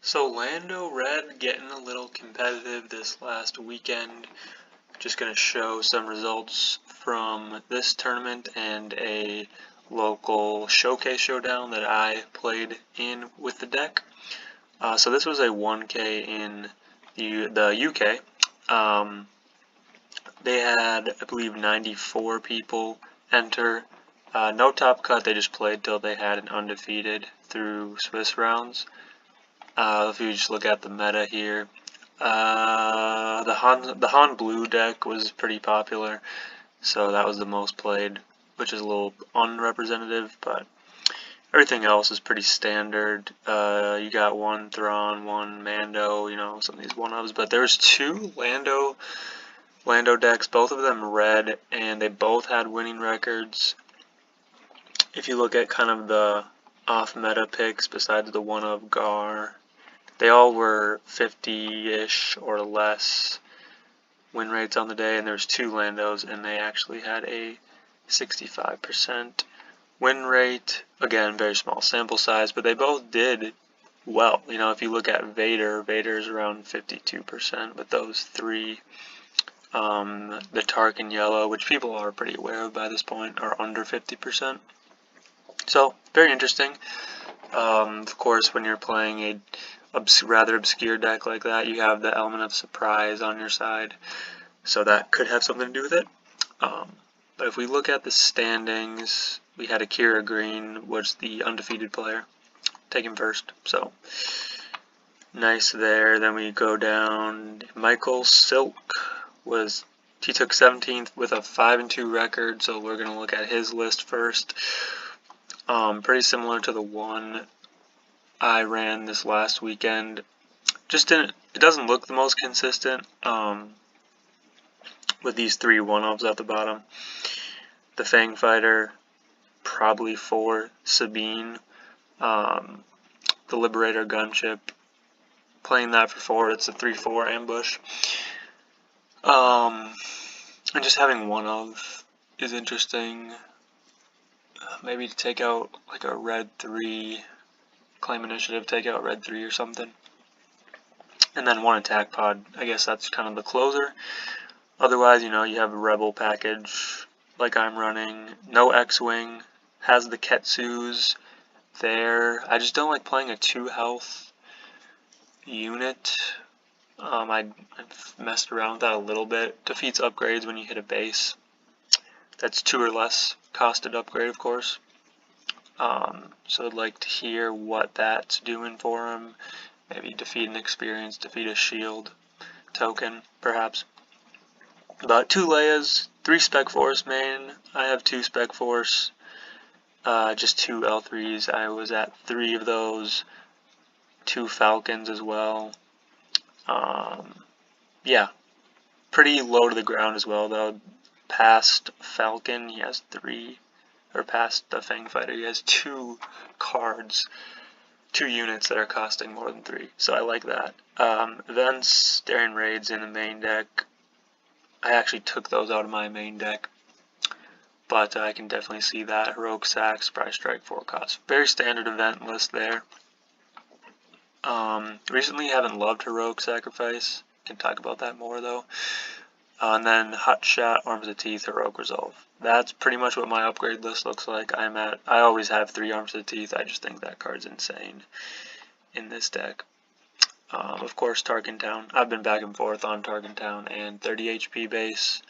So Lando Red getting a little competitive this last weekend. Just going to show some results from this tournament and a local showcase showdown that I played in with the deck. So this was a 1K in the UK. They had, I believe, 94 people enter. No top cut, they just played till they had an undefeated through Swiss rounds. If you just look at the meta here, the Han Blue deck was pretty popular, so that was the most played, which is a little unrepresentative, but everything else is pretty standard. You got one Thrawn, one Mando, some of these one-ups, but there's two Lando decks, both of them red, and they both had winning records. If you look at kind of the off-meta picks, besides the one of Gar, they all were 50-ish or less win rates on the day, and there's two Landos, and they actually had a 65% win rate. Again, very small sample size, but they both did well. If you look at Vader's around 52% with those three. The Tarkin Yellow, which people are pretty aware of by this point, are under 50%. So, very interesting. Of course, when you're playing a rather obscure deck like that, you have the element of surprise on your side, so that could have something to do with it. But if we look at the standings, we had Akira Green, was the undefeated player, take him first, so nice there. Then we go down, Michael Silk he took 17th with a 5-2 record, so we're going to look at his list first. Pretty similar to the one I ran this last weekend. It doesn't look the most consistent with these three one-ups at the bottom. The Fang Fighter, probably 4 Sabine. The Liberator Gunship, playing that for 4, it's a 3-4 ambush. And just having one of is interesting. Maybe to take out like a red 3, claim initiative, take out red 3 or something. And then one attack pod, I guess that's kind of the closer. Otherwise, you have a rebel package like I'm running. No X-Wing, has the Ketsus there. I just don't like playing a 2 health unit. I've messed around with that a little bit. Defeats upgrades when you hit a base. That's 2 or less costed upgrade, of course. So I'd like to hear what that's doing for him. Maybe defeat an experience, defeat a shield token, perhaps. About 2 Leias, 3 Spec Force main. I have 2 Spec Force, just 2 L3s. I was at 3 of those. 2 Falcons as well. Yeah, pretty low to the ground as well, though. Past Falcon, he has 3, or past the Fang Fighter, he has 2 cards, 2 units that are costing more than 3, so I like that. Events, Daring Raids in the main deck. I actually took those out of my main deck, but I can definitely see that. Heroic Sack, Surprise Strike, 4 cost. Very standard event list there. Recently haven't loved Heroic Sacrifice. Can talk about that more though. And then Hot Shot, Arms of Teeth, Heroic Resolve. That's pretty much what my upgrade list looks like. I always have 3 Arms of Teeth. I just think that card's insane in this deck. Of course, Tarkin Town. I've been back and forth on Tarkin Town and 30 HP base.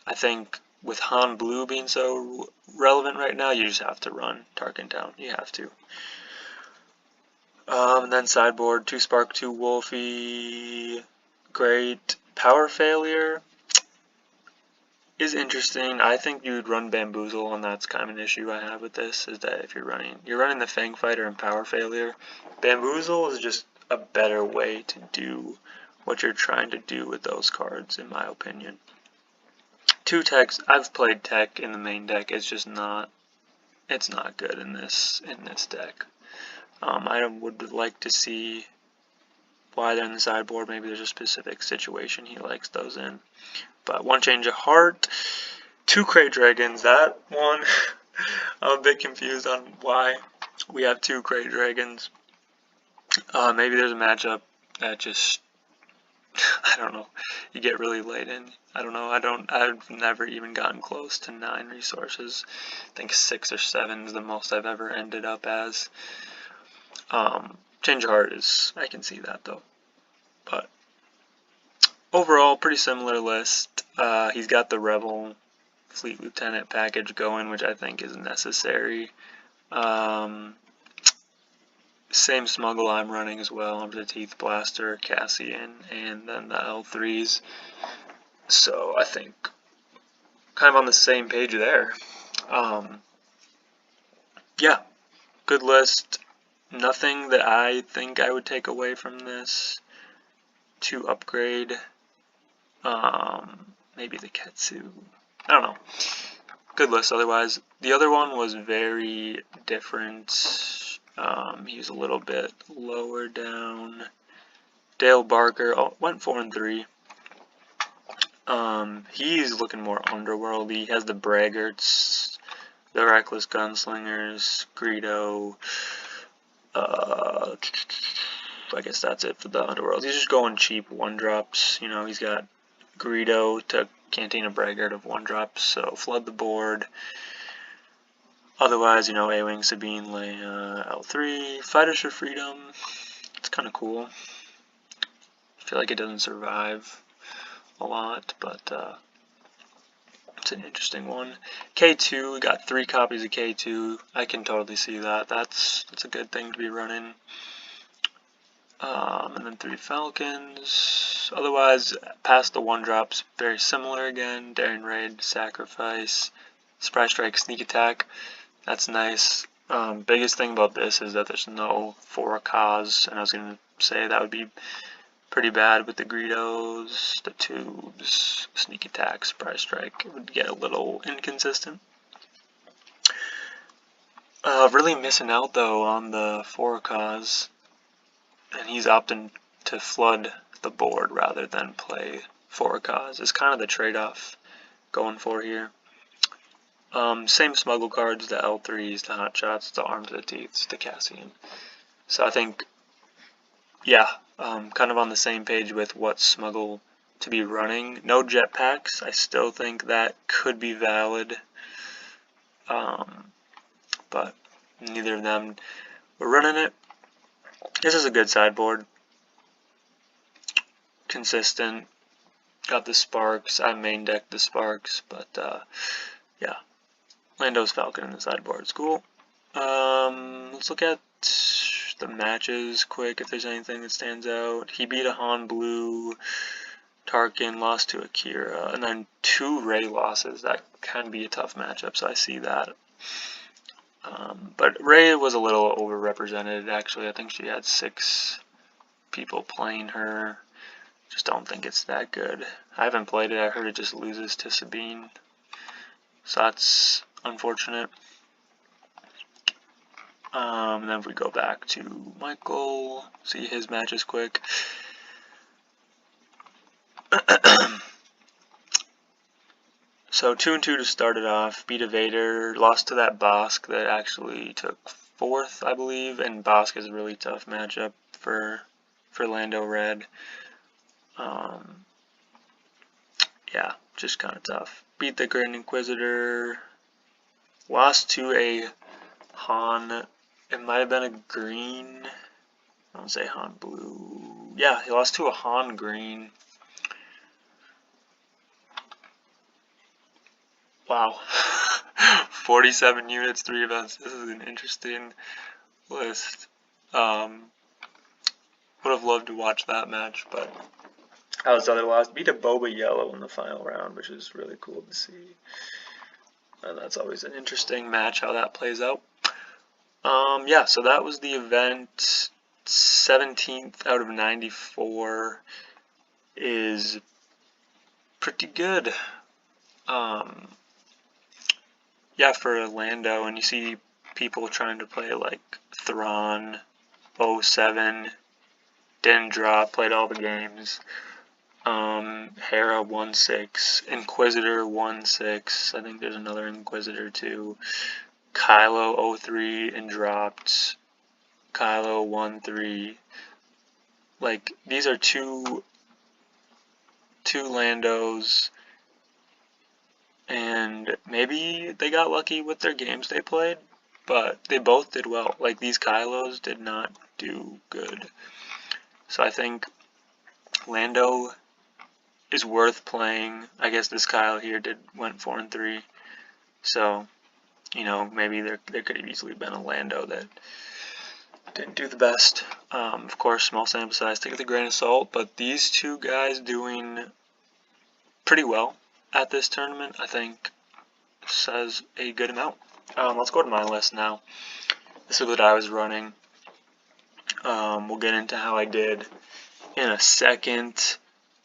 I think with Han Blue being so relevant right now, you just have to run Tarkin Town. You have to. And then sideboard, 2 Spark, 2 Wolfie. Great. Power Failure is interesting. I think you would run Bamboozle, and that's kind of an issue I have with this, is that if you're running the Fang Fighter and Power Failure, Bamboozle is just a better way to do what you're trying to do with those cards, in my opinion. 2 Techs, I've played Tech in the main deck, it's just not good in this deck. I would like to see why they're in the sideboard. Maybe there's a specific situation he likes those in. But 1 Change of Heart, 2 Crate Dragons. That one, I'm a bit confused on why we have 2 Crate Dragons. Maybe there's a matchup that just, I don't know, you get really late in. I don't know, I've never even gotten close to 9 resources. I think 6 or 7 is the most I've ever ended up as. Change of Heart is, I can see that though. But overall, pretty similar list. He's got the Rebel Fleet Lieutenant package going, which I think is necessary. Same smuggle I'm running as well, Arms of the Teeth, Blaster, Cassian, and then the L3s. So I think kind of on the same page there. Yeah, good list. Nothing that I think I would take away from this to upgrade. Maybe the Ketsu. I don't know. Good list otherwise. The other one was very different. He was a little bit lower down. Dale Barker went 4 and 3. He's looking more underworldy. He has the Braggarts, the Reckless Gunslingers, Greedo. I guess that's it for the underworld. He's just going cheap 1-drops. You know, he's got Greedo to Cantina Braggart of 1-drops, so flood the board. Otherwise, you know, A-Wing, Sabine, Leia, L3, Fighters for Freedom. It's kind of cool. I feel like it doesn't survive a lot, but it's an interesting one. K2, we got 3 copies of K2. I can totally see that. That's a good thing to be running. And then 3 Falcons. Otherwise, past the 1-drops, very similar again. Daring Raid, Sacrifice, Surprise Strike, Sneak Attack. That's nice. Biggest thing about this is that there's no 4 Kaz, and I was going to say that would be pretty bad with the Greedos, the Tubes, Sneak Attack, Surprise Strike. It would get a little inconsistent. Really missing out though on the 4 Kaz, and he's opting to flood the board rather than play 4 Kaz. It's kind of the trade-off going for here. Same smuggle cards, the L3s, the Hotshots, the Arms of the Teeths, the Cassian. So I think, yeah, kind of on the same page with what smuggle to be running. No jetpacks. I still think that could be valid, but neither of them were running it. This is a good sideboard. Consistent. Got the Sparks. I main decked the Sparks, but yeah. Lando's Falcon in the sideboard is cool. Let's look at the matches quick if there's anything that stands out. He beat a Han Blue, Tarkin, lost to Akira, and then 2 Rey losses. That can be a tough matchup, so I see that. But Rey was a little overrepresented, actually. I think she had 6 people playing her. Just don't think it's that good. I haven't played it. I heard it just loses to Sabine. So that's unfortunate. And then if we go back to Michael, see his matches quick. So 2 and 2 to start it off. Beat a Vader, lost to that Bosk that actually took 4th, I believe. And Bosk is a really tough matchup for Lando Red. Yeah, just kind of tough. Beat the Grand Inquisitor. Lost to a Han. It might have been a green. I don't say Han Blue. Yeah, he lost to a Han Green. Wow. 47 units, 3 events. This is an interesting list. Would have loved to watch that match, but I was otherwise. Beat a Boba Yellow in the final round, which is really cool to see. And that's always an interesting match, how that plays out. Yeah, so that was the event. 17th out of 94 is pretty good. Yeah, for Lando, and you see people trying to play like Thrawn, 07, didn't drop, played all the games. Hera 1-6, Inquisitor 1-6, I think there's another Inquisitor too. Kylo 03 and dropped. Kylo 1-3. Like, these are two Landos, and maybe they got lucky with their games they played, but they both did well. Like, these Kylos did not do good. So I think Lando is worth playing. I guess this Kyle here went 4-3. So, you know, maybe there could have easily been a Lando that didn't do the best. Of course, small sample size, take it with a grain of salt, but these two guys doing pretty well at this tournament, I think, says a good amount. Let's go to my list now. This is what I was running. We'll get into how I did in a second.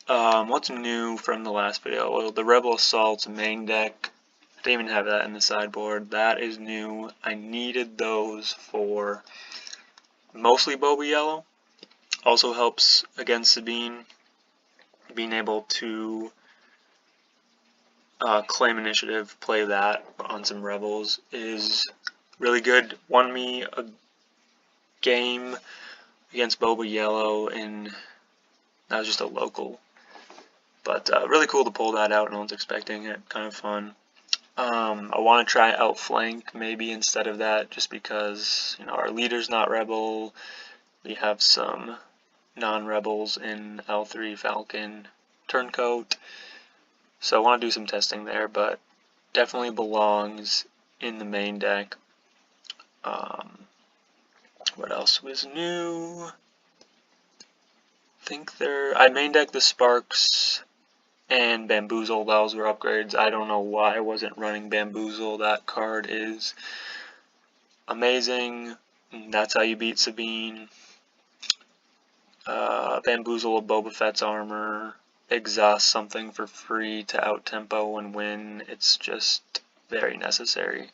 What's new from the last video? Well, the Rebel Assault's main deck. I didn't even have that in the sideboard. That is new. I needed those for mostly Boba Yellow. Also helps against Sabine. Being able to claim initiative, play that on some Rebels is really good. Won me a game against Boba Yellow, and that was just a local. But really cool to pull that out. No one's expecting it. Kind of fun. I want to try Outflank maybe instead of that, just because, you know, our leader's not Rebel. We have some non-Rebels in L3 Falcon Turncoat. So I want to do some testing there, but definitely belongs in the main deck. What else was new? I main decked the Sparks and Bamboozle. Those were upgrades. I don't know why I wasn't running Bamboozle. That card is amazing. That's how you beat Sabine. Bamboozle of Boba Fett's armor. Exhaust something for free to out-tempo and win. It's just very necessary.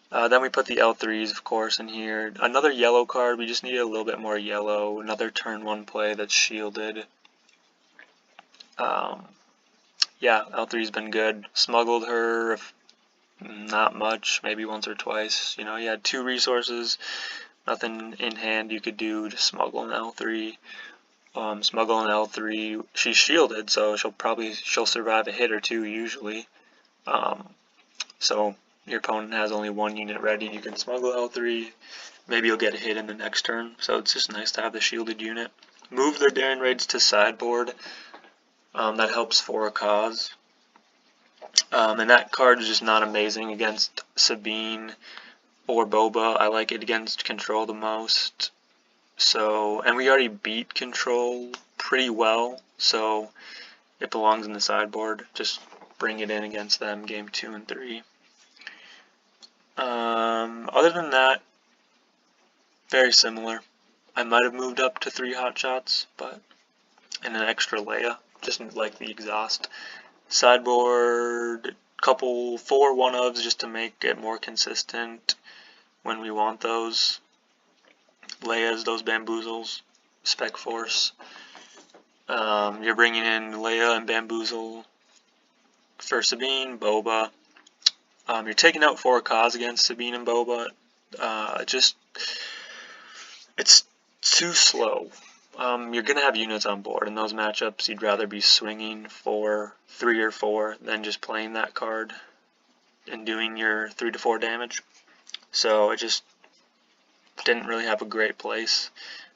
Then we put the L3s, of course, in here. Another yellow card. We just needed a little bit more yellow. Another turn 1 play that's shielded. Yeah, L3's been good. Smuggled her, not much, maybe once or twice. You know, you had 2 resources, nothing in hand you could do to smuggle an L3. Smuggle an L3, she's shielded, so she'll survive a hit or 2 usually. So your opponent has only 1 unit ready, you can smuggle L3, maybe you'll get a hit in the next turn, so it's just nice to have the shielded unit. Move their Daring Raids to sideboard, that helps for a cause. And that card is just not amazing against Sabine or Boba. I like it against Control the most. So, and we already beat Control pretty well, so it belongs in the sideboard. Just bring it in against them game 2 and 3. Other than that, very similar. I might have moved up to 3 hotshots, but and an extra Leia, just like the exhaust. Sideboard, 4 1-ofs just to make it more consistent when we want those. Leia's, those Bamboozles, Spec Force. You're bringing in Leia and Bamboozle for Sabine, Boba. You're taking out 4 Kaz against Sabine and Boba. It's too slow. You're going to have units on board. In those matchups, you'd rather be swinging for 3 or 4 than just playing that card and doing your 3 to 4 damage. So it just didn't really have a great place.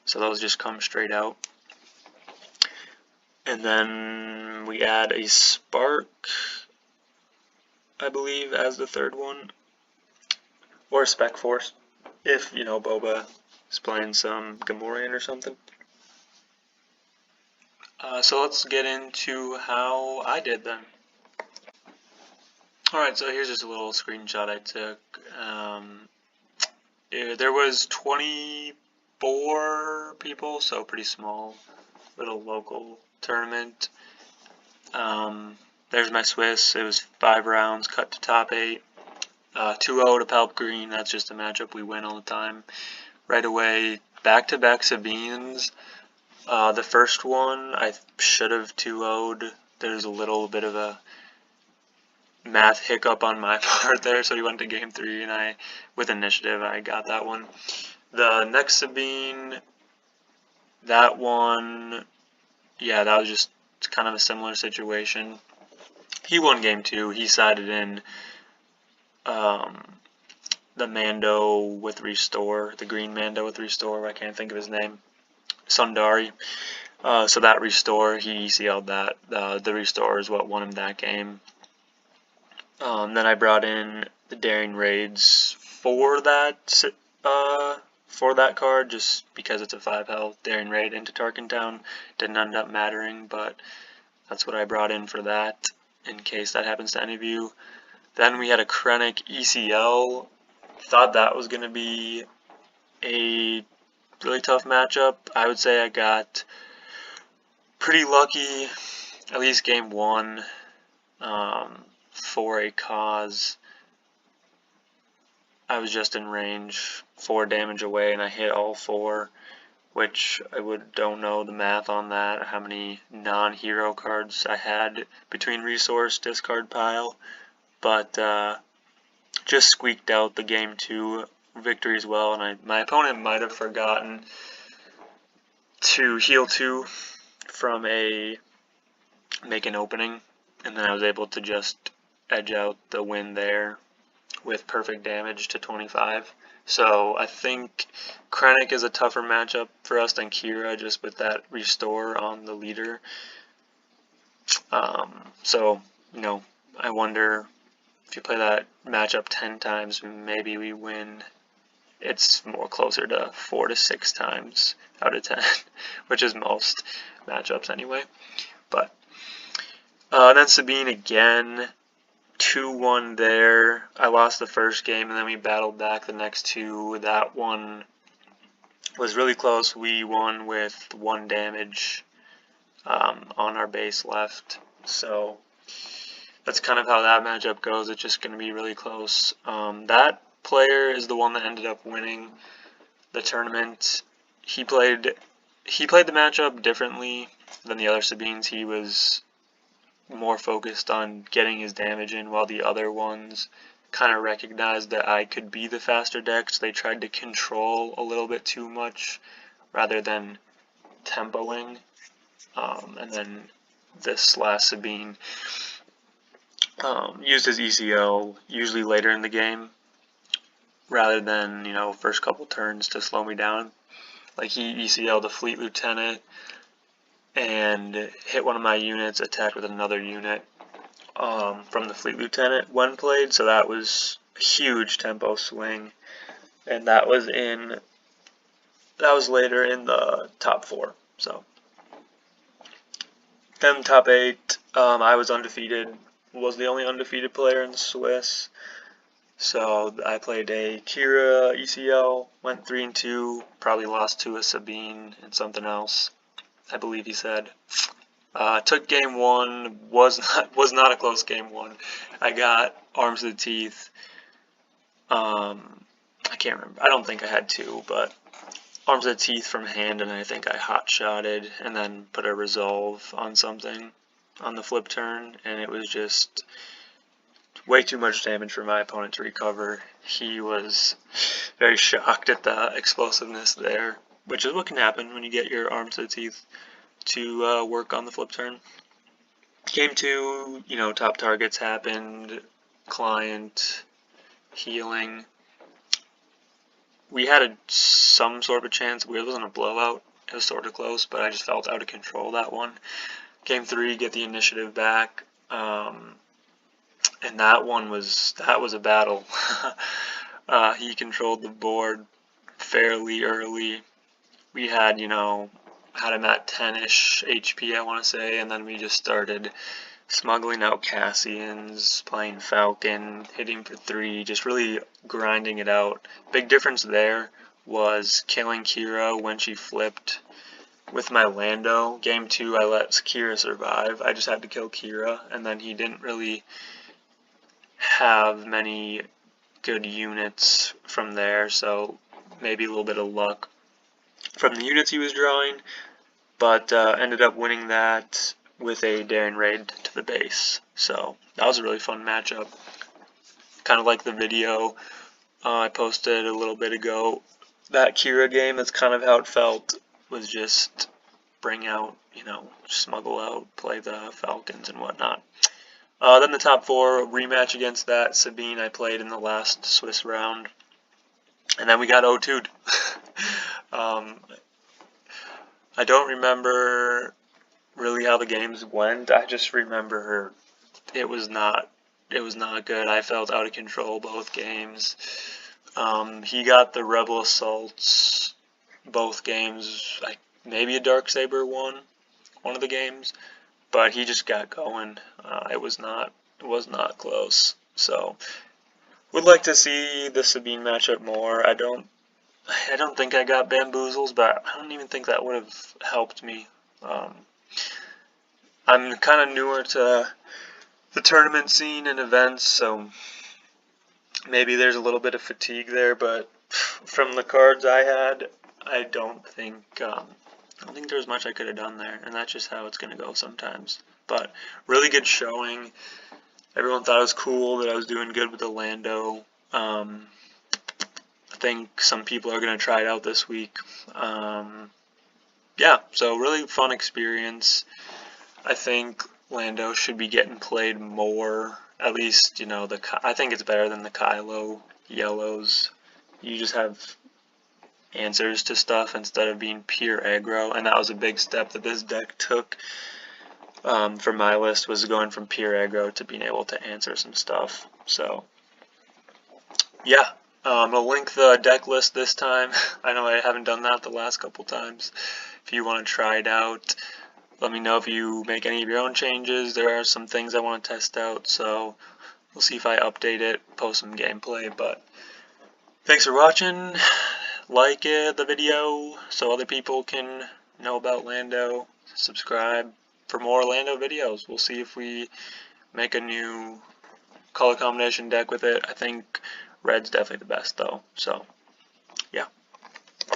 So those just come straight out. And then we add a Spark, I believe, as the 3rd one. Or a Spec Force, if, you know, Boba is playing some Gamorrean or something. So let's get into how I did them. Alright, so here's just a little screenshot I took. There was 24 people, so pretty small, little local tournament. There's my Swiss. It was 5 rounds, cut to top 8. 2-0 to Palp Green. That's just a matchup we win all the time. Right away, back-to-back Sabines. The first one, I should have 2-0'd. There's a little bit of a math hiccup on my part there, so we went to game 3, and with initiative, I got that one. The next Sabine, that one, yeah, that was just kind of a similar situation. He won game 2. He sided in the Mando with Restore, the green Mando with Restore, I can't think of his name, Sundari. So that Restore, he ECL'd that. The Restore is what won him that game. Then I brought in the Daring Raids for that card, just because it's a 5 health Daring Raid into Tarkentown. Didn't end up mattering, but that's what I brought in for that, in case that happens to any of you. Then we had a Krennic ECL. Thought that was going to be a really tough matchup. I would say I got pretty lucky, at least game 1, for a cause. I was just in range 4 damage away and I hit all 4, which I don't know the math on that, how many non-hero cards I had between resource, discard pile, but just squeaked out the game 2 victory as well, and my opponent might have forgotten to heal 2 from make an opening, and then I was able to just edge out the win there with perfect damage to 25. So I think Krennic is a tougher matchup for us than Kira, just with that restore on the leader. So, you know, I wonder if you play that matchup 10 times, maybe we win. It's more closer to 4 to 6 times out of 10, which is most matchups anyway. But then Sabine again, 2-1 there. I lost the first game, and then we battled back the next 2. That one was really close. We won with 1 damage on our base left. So that's kind of how that matchup goes. It's just going to be really close. That player is the one that ended up winning the tournament. He played the matchup differently than the other Sabines. He was more focused on getting his damage in, while the other ones kind of recognized that I could be the faster deck, so they tried to control a little bit too much rather than tempoing. And then this last Sabine used his ECO usually later in the game rather than, you know, first couple turns to slow me down. Like, he ECO'd the Fleet Lieutenant and hit one of my units, attacked with another unit from the Fleet Lieutenant when played, so that was a huge tempo swing, and that was later in the top 4. So then top 8, I was undefeated, was the only undefeated player in Swiss. So I played a Kira ECL, went 3-2, probably lost to a Sabine and something else, I believe he said. Took game 1, was not a close game 1. I got Arms to the Teeth. I can't remember. I don't think I had 2, but Arms to the Teeth from hand, and I think I hot-shotted and then put a resolve on something on the flip turn, and it was just way too much damage for my opponent to recover. He was very shocked at the explosiveness there, which is what can happen when you get your Arms to the Teeth to work on the flip turn. Game 2, you know, top targets happened, client, healing. We had some sort of a chance. It wasn't a blowout. It was sort of close, but I just felt out of control that one. Game 3, get the initiative back. And that was a battle. He controlled the board fairly early. We had, you know, had him at 10-ish HP, I want to say, and then we just started smuggling out Cassians, playing Falcon, hitting for 3, just really grinding it out. Big difference there was killing Kira when she flipped with my Lando. Game 2, I let Kira survive. I just had to kill Kira, and then he didn't really have many good units from there, so maybe a little bit of luck from the units he was drawing, but ended up winning that with a Daring Raid to the base. So that was a really fun matchup. Kind of like the video I posted a little bit ago. that Kira game, that's kind of how it felt, was just bring out, smuggle out, play the Falcons and whatnot. Then the top 4 rematch against that Sabine I played in the last Swiss round, and then we got 0-2'd. I don't remember really how the games went. I just remember it was not good. I felt out of control both games. He got the Rebel Assaults both games. Maybe a Darksaber won one of the games, but he just got going. It was not close. So would like to see the Sabine matchup more. I don't think I got bamboozles, but I don't even think that would have helped me. I'm kind of newer to the tournament scene and events, so maybe there's a little bit of fatigue there, but from the cards I had, I don't think there's much I could have done there, and that's just how it's going to go sometimes. But really good showing. Everyone thought it was cool that I was doing good with the Lando. I think some people are going to try it out this week. Yeah, so really fun experience. I think Lando should be getting played more. At least, I think it's better than the Kylo yellows. You just have answers to stuff instead of being pure aggro, and that was a big step that this deck took for my list, was going from pure aggro to being able to answer some stuff. So yeah, I'll link the deck list this time. I know I haven't done that the last couple times. If you want to try it out, let me know if you make any of your own changes. There are some things I want to test out, so we'll see if I update it, post some gameplay. But thanks for watching. Like the video so other people can know about Lando. Subscribe for more Lando videos. We'll see if we make a new color combination deck with it. I think red's definitely the best though. So yeah.